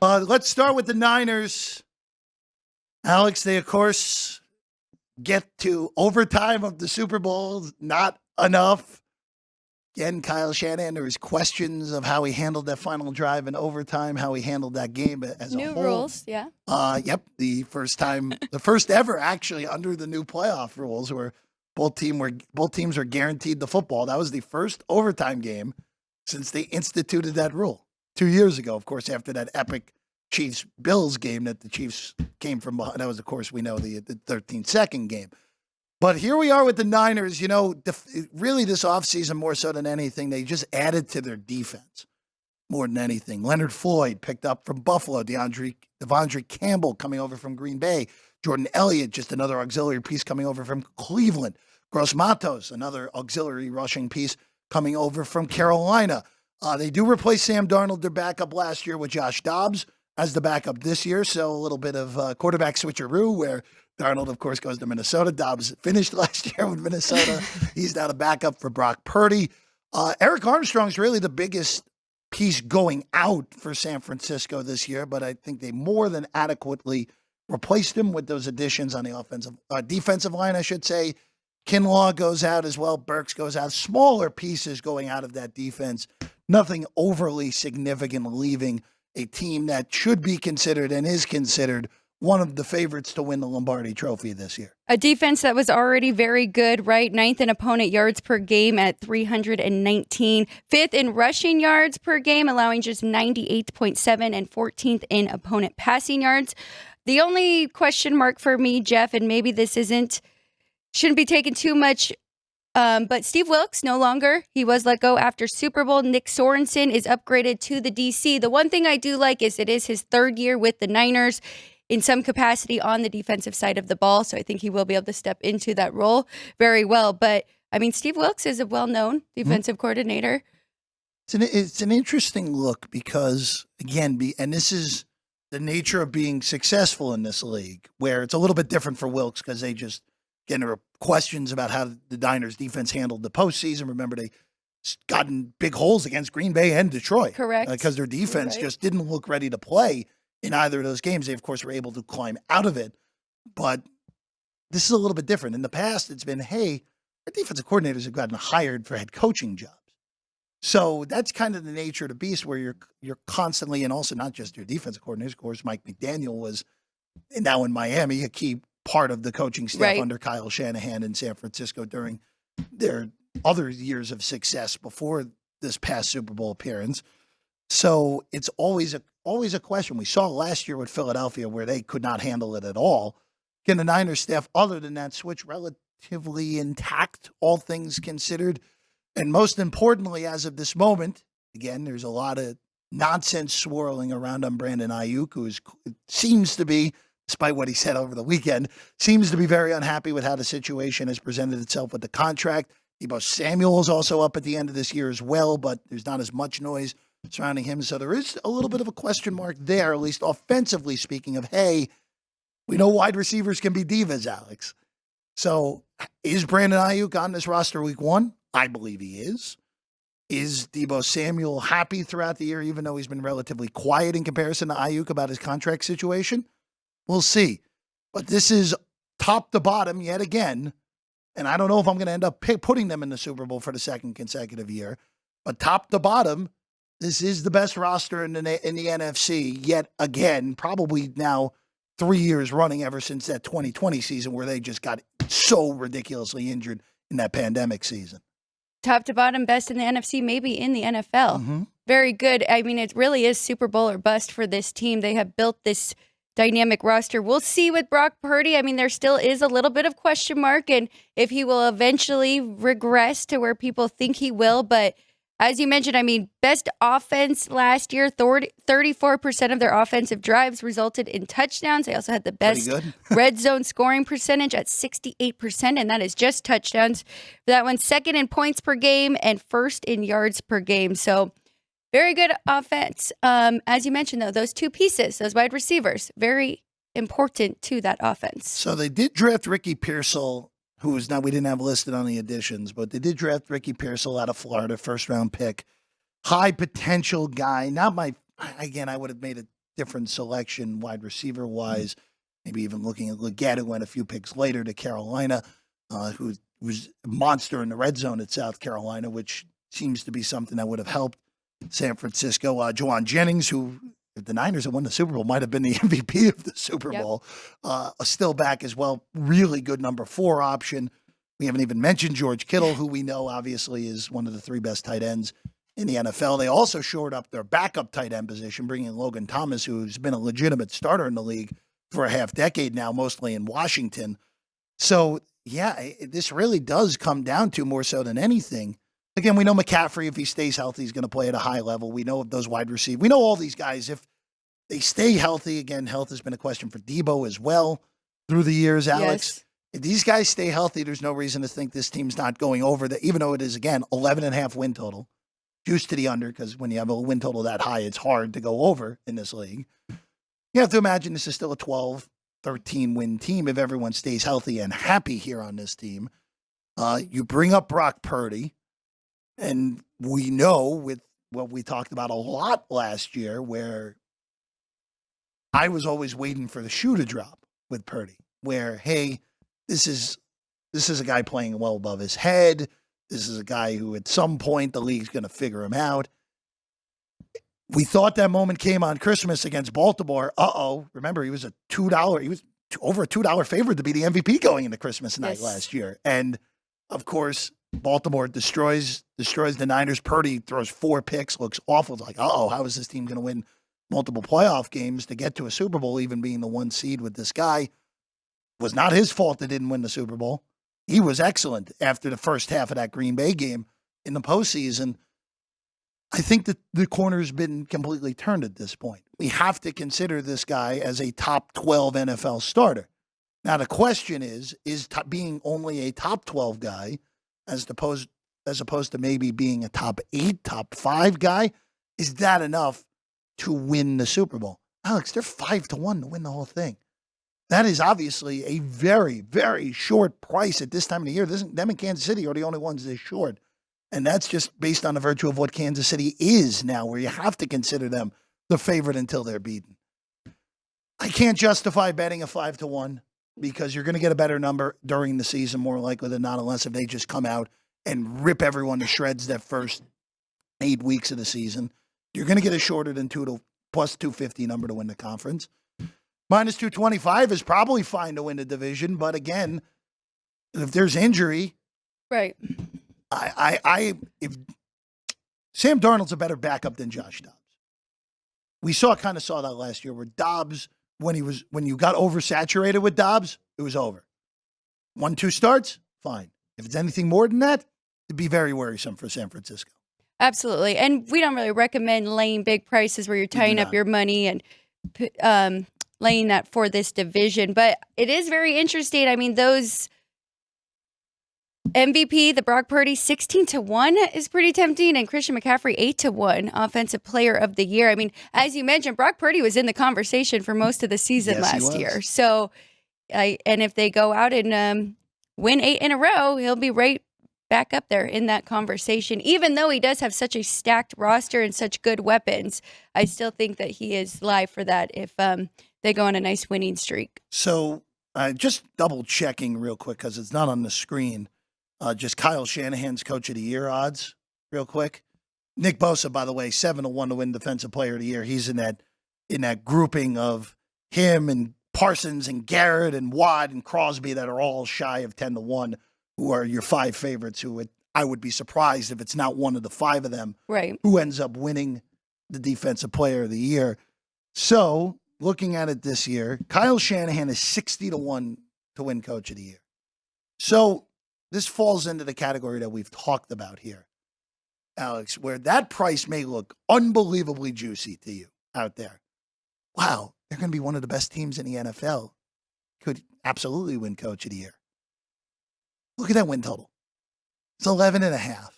Let's start with the Niners. Alex, they, of course, get to overtime of the Super Bowl. Not enough. Again, Kyle Shanahan, there was questions of how he handled that final drive in overtime, how he handled that game as a whole. New rules, yeah. Yep, the first ever actually under the new playoff rules where both teams were guaranteed the football. That was the first overtime game since they instituted that rule 2 years ago, of course, after that epic Chiefs-Bills game that the Chiefs came from behind. That was, of course, we know the 13-second game. But here we are with the Niners. You know, really this offseason, more so than anything, they just added to their defense more than anything. Leonard Floyd picked up from Buffalo. Devondre Campbell coming over from Green Bay. Jordan Elliott, just another auxiliary piece coming over from Cleveland. Gross Matos, another auxiliary rushing piece coming over from Carolina. They do replace Sam Darnold, their backup last year, with Josh Dobbs as the backup this year. So a little bit of quarterback switcheroo where Darnold, of course, goes to Minnesota. Dobbs finished last year with Minnesota. He's now the backup for Brock Purdy. Eric Armstrong's really the biggest piece going out for San Francisco this year, but I think they more than adequately replaced him with those additions on the defensive line, I should say. Kinlaw goes out as well. Burks goes out. Smaller pieces going out of that defense. Nothing overly significant, leaving a team that should be considered and is considered one of the favorites to win the Lombardi Trophy this year. A defense that was already very good, right? 9th in opponent yards per game at 319. 5th in rushing yards per game, allowing just 98.7, and 14th in opponent passing yards. The only question mark for me, Jeff, and maybe this shouldn't be taken too much, but Steve Wilkes no longer. He was let go after Super Bowl. Nick Sorensen is upgraded to the DC. The one thing I do like is it is his third year with the Niners in some capacity on the defensive side of the ball. So I think he will be able to step into that role very well. But I mean, Steve Wilkes is a well-known defensive coordinator. It's an interesting look because, again, and this is the nature of being successful in this league, where it's a little bit different for Wilkes because they just, again, there were questions about how the Niners defense handled the postseason. Remember, they gotten big holes against Green Bay and Detroit. Correct. Because their defense just didn't look ready to play in either of those games. They, of course, were able to climb out of it. But this is a little bit different. In the past, it's been, hey, our defensive coordinators have gotten hired for head coaching jobs. So that's kind of the nature of the beast where you're constantly, and also not just your defensive coordinators, of course, Mike McDaniel was now in Miami, a key part of the coaching staff under Kyle Shanahan in San Francisco during their other years of success before this past Super Bowl appearance. So it's always a question. We saw last year with Philadelphia where they could not handle it at all. Can the Niners staff, other than that, switch relatively intact, all things considered? And most importantly, as of this moment, again, there's a lot of nonsense swirling around on Brandon Ayuk, who seems to be, despite what he said over the weekend, seems to be very unhappy with how the situation has presented itself with the contract. Deebo Samuel is also up at the end of this year as well, but there's not as much noise surrounding him. So there is a little bit of a question mark there, at least offensively speaking, of, hey, we know wide receivers can be divas, Alex. So is Brandon Ayuk on this roster week one? I believe he is. Is Deebo Samuel happy throughout the year, even though he's been relatively quiet in comparison to Ayuk about his contract situation? We'll see. But this is top to bottom yet again. And I don't know if I'm going to end up putting them in the Super Bowl for the second consecutive year. But top to bottom, this is the best roster in the NFC yet again, probably now 3 years running ever since that 2020 season where they just got so ridiculously injured in that pandemic season. Top to bottom, best in the NFC, maybe in the NFL. Mm-hmm. Very good. I mean, it really is Super Bowl or bust for this team. They have built this dynamic roster. We'll see with Brock Purdy. I mean, there still is a little bit of question mark and if he will eventually regress to where people think he will. But as you mentioned, I mean, best offense last year, 34% of their offensive drives resulted in touchdowns. They also had the best red zone scoring percentage at 68%, and that is just touchdowns. For that one, second in points per game and first in yards per game. So very good offense. As you mentioned, though, those two pieces, those wide receivers, very important to that offense. So they did draft Ricky Pearsall, who is now, we didn't have listed on the additions, but they did draft Ricky Pearsall out of Florida, first-round pick. High potential guy. Not my, again, I would have made a different selection wide receiver wise. Maybe even looking at Leggett, who went a few picks later to Carolina, who was a monster in the red zone at South Carolina, which seems to be something that would have helped San Francisco. Juwan Jennings, who, if the Niners had won the Super Bowl, might have been the MVP of the Super Bowl, still back as well. Really good number 4 option. We haven't even mentioned George Kittle, who we know obviously is one of the 3 best tight ends in the NFL. They also shored up their backup tight end position, bringing in Logan Thomas, who's been a legitimate starter in the league for a half decade now, mostly in Washington. So, yeah, this really does come down to, more so than anything, again, we know McCaffery, if he stays healthy, is going to play at a high level. We know of those wide receivers. We know all these guys, if they stay healthy, again, health has been a question for Debo as well through the years, Alex. Yes. If these guys stay healthy, there's no reason to think this team's not going over that, even though it is, again, 11.5 win total. Juice to the under, because when you have a win total that high, it's hard to go over in this league. You have to imagine this is still a 12, 13 win team if everyone stays healthy and happy here on this team. You bring up Brock Purdy, and we know with what we talked about a lot last year, where I was always waiting for the shoe to drop with Purdy, where, hey, this is a guy playing well above his head. This is a guy who at some point the league's going to figure him out. We thought that moment came on Christmas against Baltimore. Remember, he was over a $2 favorite to be the MVP going into Christmas night last year. And of course, Baltimore destroys the Niners. Purdy throws 4 picks, looks awful. It's like, how is this team going to win multiple playoff games to get to a Super Bowl, even being the 1 seed with this guy? It was not his fault they didn't win the Super Bowl. He was excellent after the first half of that Green Bay game in the postseason. I think that the corner's been completely turned at this point. We have to consider this guy as a top 12 NFL starter. Now, the question is being only a top 12 guy as opposed to maybe being a top 8, top 5 guy, is that enough to win the Super Bowl? Alex, they're 5-1 to win the whole thing. That is obviously a very, very short price at this time of the year. Them in Kansas City are the only ones this short. And that's just based on the virtue of what Kansas City is now, where you have to consider them the favorite until they're beaten. I can't justify betting a 5-1 because you're going to get a better number during the season, more likely than not, unless if they just come out and rip everyone to shreds that first 8 weeks of the season. You're going to get a shorter than plus 250 number to win the conference. Minus 225 is probably fine to win the division, but again, if there's injury, right? If Sam Darnold's a better backup than Josh Dobbs. We saw that last year where Dobbs, when you got oversaturated with Dobbs, it was over. 1-2 starts, fine. If it's anything more than that, it'd be very worrisome for San Francisco. Absolutely. And we don't really recommend laying big prices where you're tying up your money and laying that for this division. But it is very interesting. I mean, those MVP, the Brock Purdy, 16-1 is pretty tempting, and Christian McCaffrey, 8-1, Offensive Player of the Year. I mean, as you mentioned, Brock Purdy was in the conversation for most of the season last year. So, and if they go out and win 8 in a row, he'll be right back up there in that conversation. Even though he does have such a stacked roster and such good weapons, I still think that he is live for that if they go on a nice winning streak. So, just double checking real quick because it's not on the screen. Just Kyle Shanahan's Coach of the Year odds, real quick. Nick Bosa, by the way, 7-1 to win Defensive Player of the Year. He's in that grouping of him and Parsons and Garrett and Watt and Crosby that are all shy of 10-1, who are your 5 favorites. I would be surprised if it's not one of the 5 of them who ends up winning the Defensive Player of the Year. So, looking at it this year, Kyle Shanahan is 60-1 to win Coach of the Year. So, this falls into the category that we've talked about here, Alex, where that price may look unbelievably juicy to you out there. Wow, they're going to be one of the best teams in the NFL. Could absolutely win Coach of the Year. Look at that win total. It's 11.5.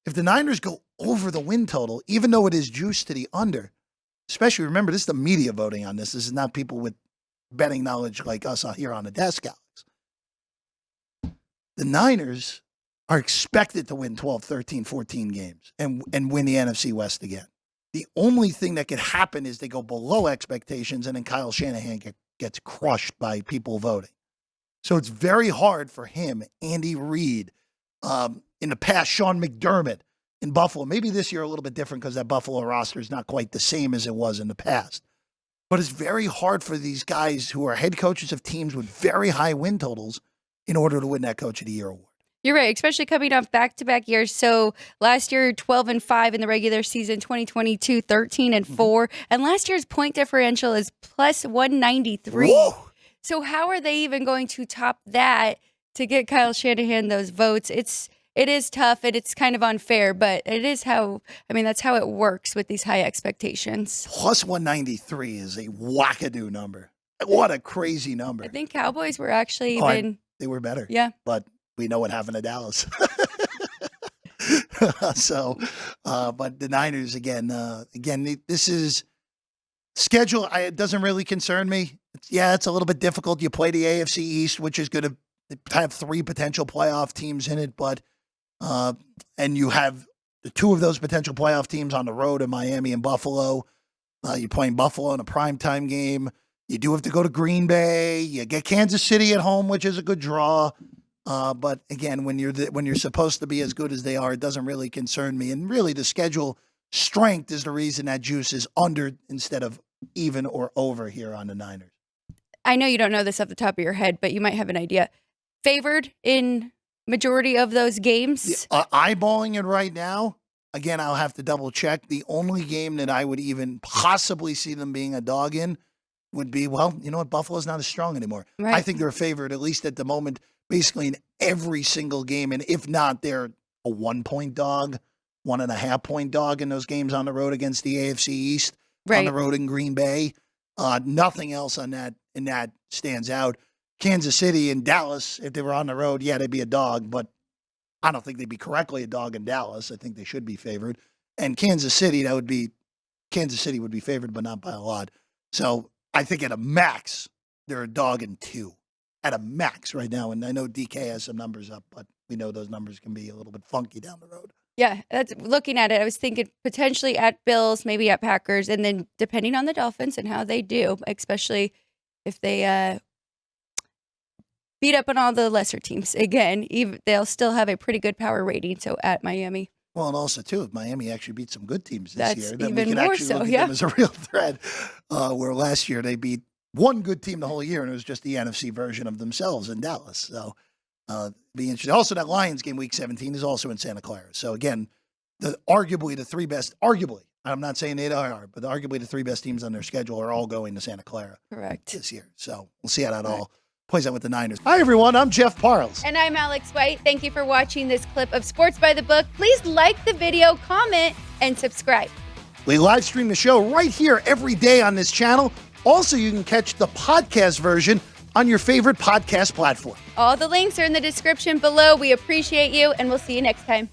If the Niners go over the win total, even though it is juiced to the under, especially remember, this is the media voting on this. This is not people with betting knowledge like us here on the desk, Alex. The Niners are expected to win 12, 13, 14 games and win the NFC West again. The only thing that could happen is they go below expectations, and then Kyle Shanahan gets crushed by people voting. So it's very hard for him, Andy Reid, in the past, Sean McDermott in Buffalo. Maybe this year a little bit different because that Buffalo roster is not quite the same as it was in the past. But it's very hard for these guys who are head coaches of teams with very high win totals in order to win that Coach of the Year award. You're right, especially coming off back-to-back years. So last year, 12-5 in the regular season, 2022, 13-4. And last year's point differential is plus 193. Whoa! So how are they even going to top that to get Kyle Shanahan those votes? It is tough and it's kind of unfair, but it is that's how it works with these high expectations. Plus 193 is a wackadoo number. What a crazy number. I think Cowboys were actually they were better. Yeah. But we know what happened to Dallas. But the Niners, again, this is schedule. It doesn't really concern me. It's a little bit difficult. You play the AFC East, which is going to have 3 potential playoff teams in it, but and you have the 2 of those potential playoff teams on the road in Miami and Buffalo. You're playing Buffalo in a primetime game. You do have to go to Green Bay. You get Kansas City at home, which is a good draw. But again, when you're supposed to be as good as they are, it doesn't really concern me. And really, the schedule strength is the reason that juice is under instead of even or over here on the Niners. I know you don't know this off the top of your head, but you might have an idea. Favored in majority of those games? Eyeballing it right now, again, I'll have to double check. The only game that I would even possibly see them being a dog in would be, Buffalo's not as strong anymore. Right. I think they're favored, at least at the moment, basically in every single game. And if not, they're a 1-point dog, 1.5-point dog in those games on the road against the AFC East, on the road in Green Bay. Nothing else in that stands out. Kansas City and Dallas, if they were on the road, they'd be a dog, but I don't think they'd be correctly a dog in Dallas. I think they should be favored. And Kansas City would be favored, but not by a lot. So I think at a max, they're a dog in 2. At a max right now. And I know DK has some numbers up, but we know those numbers can be a little bit funky down the road. Yeah, that's looking at it. I was thinking potentially at Bills, maybe at Packers, and then depending on the Dolphins and how they do, especially if they beat up on all the lesser teams. Again, they'll still have a pretty good power rating. So at Miami. Well, and also, too, if Miami actually beat some good teams this year, then even we can more actually so, look at them as a real threat. Where last year they beat one good team the whole year, and it was just the NFC version of themselves in Dallas. So be interesting. Also, that Lions game, Week 17, is also in Santa Clara. So, again, arguably the 3 best, I'm not saying they are, but arguably the 3 best teams on their schedule are all going to Santa Clara this year. So we'll see how that all plays out with the Niners. Hi, everyone. I'm Jeff Parles. And I'm Alex White. Thank you for watching this clip of Sports by the Book. Please like the video, comment, and subscribe. We live stream the show right here every day on this channel. Also, you can catch the podcast version on your favorite podcast platform. All the links are in the description below. We appreciate you, and we'll see you next time.